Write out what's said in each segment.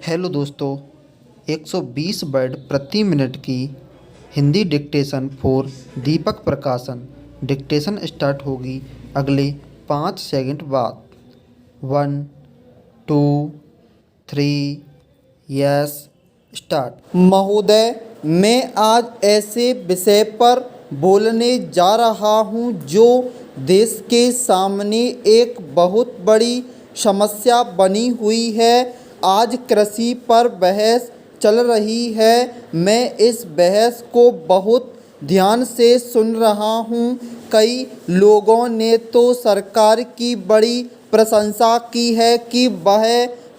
Hello दोस्तों, 120 word प्रति minute की हिंदी डिक्टेशन फॉर दीपक प्रकाशन। डिक्टेशन स्टार्ट होगी अगले 5 सेकंड बाद। 1 2 3 यस स्टार्ट। महोदय, मैं आज ऐसे विषय पर बोलने जा रहा हूं जो देश के सामने एक बहुत बड़ी समस्या बनी हुई है। आज कृषि पर बहस चल रही है। मैं इस बहस को बहुत ध्यान से सुन रहा हूं। कई लोगों ने तो सरकार की बड़ी प्रशंसा की है कि वह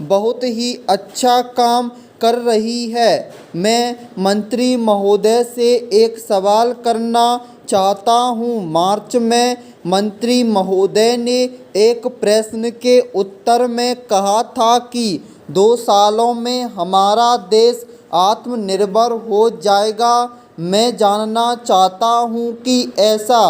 बहुत ही अच्छा काम कर रही है। मैं मंत्री महोदय से एक सवाल करना चाहता हूं। मार्च में मंत्री महोदय ने एक प्रश्न के उत्तर में कहा था कि 2 सालों में हमारा देश आत्मनिर्भर हो जाएगा। मैं जानना चाहता हूं कि ऐसा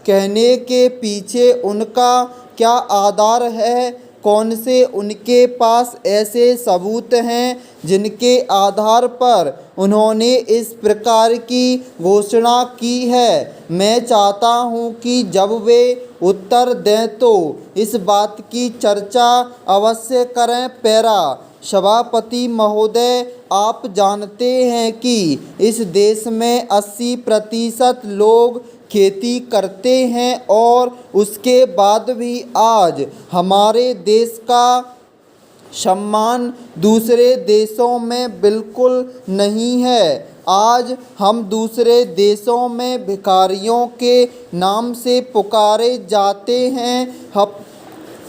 कहने के पीछे उनका क्या आधार है। कौन से उनके पास ऐसे सबूत हैं जिनके आधार पर उन्होंने इस प्रकार की घोषणा की है। मैं चाहता हूं कि जब वे उत्तर दें तो इस बात की चर्चा अवश्य करें। पैरा सभापति महोदय, आप जानते हैं कि इस देश में 80% लोग खेती करते हैं और उसके बाद भी आज हमारे देश का सम्मान दूसरे देशों में बिल्कुल नहीं है। आज हम दूसरे देशों में भिखारियों के नाम से पुकारे जाते हैं।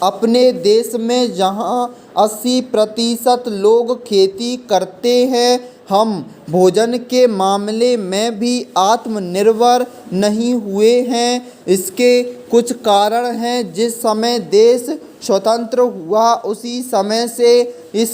अपने देश में जहां 80% लोग खेती करते हैं, हम भोजन के मामले में भी आत्मनिर्भर नहीं हुए हैं। इसके कुछ कारण हैं। जिस समय देश स्वतंत्र हुआ उसी समय से इस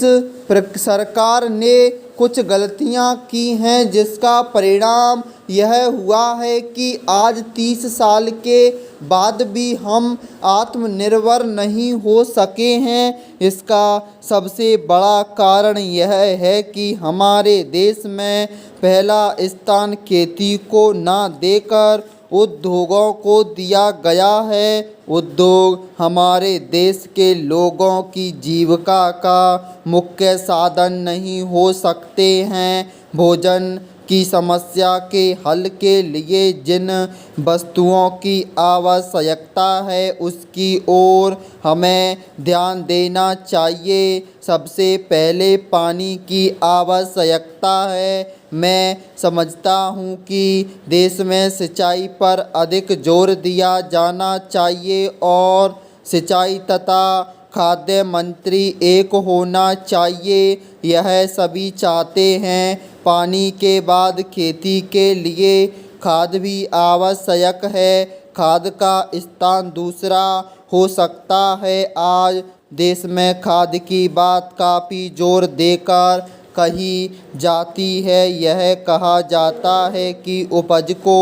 सरकार ने कुछ गलतियां की हैं, जिसका परिणाम यह हुआ है कि आज 30 साल के बाद भी हम आत्मनिर्भर नहीं हो सके हैं। इसका सबसे बड़ा कारण यह है कि हमारे देश में पहला स्थान खेती को ना देकर उद्योगों को दिया गया है। उद्योग हमारे देश के लोगों की जीविका का मुख्य साधन नहीं हो सकते हैं। भोजन की समस्या के हल के लिए जिन वस्तुओं की आवश्यकता है उसकी ओर हमें ध्यान देना चाहिए। सबसे पहले पानी की आवश्यकता है। मैं समझता हूँ कि देश में सिंचाई पर अधिक जोर दिया जाना चाहिए और सिंचाई तथा खाद्य मंत्री एक होना चाहिए। यह सभी चाहते हैं। पानी के बाद खेती के लिए खाद भी आवश्यक है। खाद का स्थान दूसरा हो सकता है। आज देश में खाद की बात काफ़ी जोर देकर कही जाती है। यह कहा जाता है कि उपज को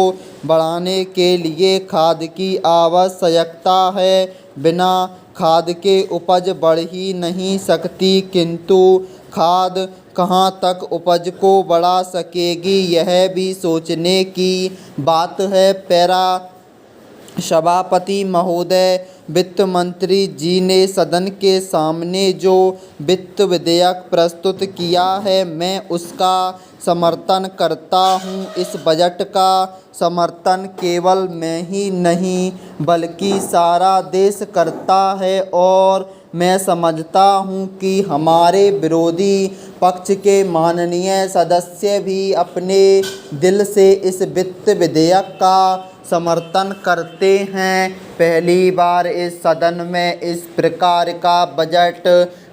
बढ़ाने के लिए खाद की आवश्यकता है। बिना खाद के उपज बढ़ ही नहीं सकती, किंतु खाद कहाँ तक उपज को बढ़ा सकेगी, यह भी सोचने की बात है। पैरा सभापति महोदय, वित्त मंत्री जी ने सदन के सामने जो वित्त विधेयक प्रस्तुत किया है, मैं उसका समर्थन करता हूं। इस बजट का समर्थन केवल मैं ही नहीं बल्कि सारा देश करता है और मैं समझता हूं कि हमारे विरोधी पक्ष के माननीय सदस्य भी अपने दिल से इस वित्त विधेयक का समर्थन करते हैं। पहली बार इस सदन में इस प्रकार का बजट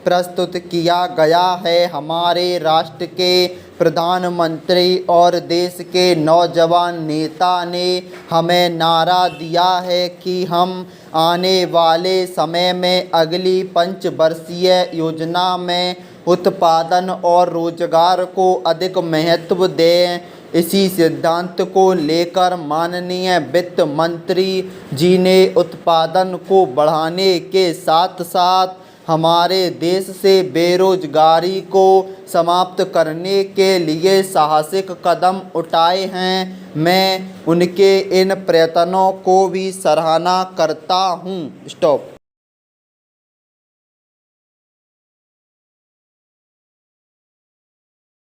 प्रस्तुत किया गया है। हमारे राष्ट्र के प्रधानमंत्री और देश के नौजवान नेता ने हमें नारा दिया है कि हम आने वाले समय में अगली पंचवर्षीय योजना में उत्पादन और रोजगार को अधिक महत्व दें। इसी सिद्धांत को लेकर माननीय वित्त मंत्री जी ने उत्पादन को बढ़ाने के साथ साथ हमारे देश से बेरोजगारी को समाप्त करने के लिए साहसिक कदम उठाए हैं। मैं उनके इन प्रयत्नों को भी सराहना करता हूँ। स्टॉप।